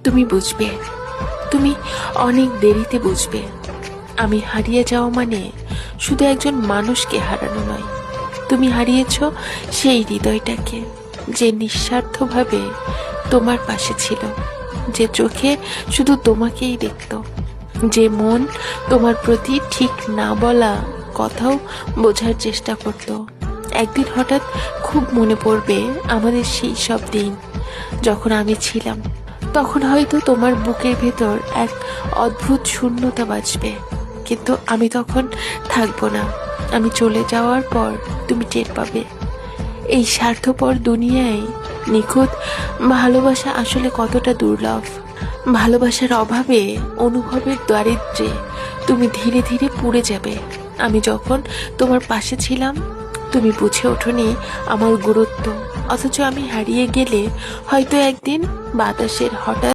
তুমি বুঝবে, তুমি অনেক দেরিতে বুঝবে। আমি হারিয়ে যাওয়া মানে শুধু একজন মানুষকে হারানো নয়, তুমি হারিয়েছ সেই হৃদয়টাকে, যে নিঃস্বার্থভাবে তোমার পাশে ছিল, যে চোখে শুধু তোমাকেই দেখত, যে মন তোমার প্রতি ঠিক না বলা কথাও বোঝার চেষ্টা করত। একদিন হঠাৎ খুব মনে পড়বে আমাদের সেই সব দিন যখন আমি ছিলাম। তখন হয়তো তোমার বুকের ভেতর এক অদ্ভুত শূন্যতা বাজবে, কিন্তু আমি তখন থাকবো না। আমি চলে যাওয়ার পর তুমি টের পাবে এই স্বার্থপর দুনিয়ায় নিখুঁত ভালোবাসা আসলে কতটা দুর্লভ। ভালোবাসার অভাবে, অনুভবের দারিদ্র্যে তুমি ধীরে ধীরে পুড়ে যাবে। আমি যখন তোমার পাশে ছিলাম, তুমি বুঝে ওঠোনি আমার গুরুত্ব, অথচ আমি হারিয়ে গেলে হয়তো একদিন বাতাসের হঠাৎ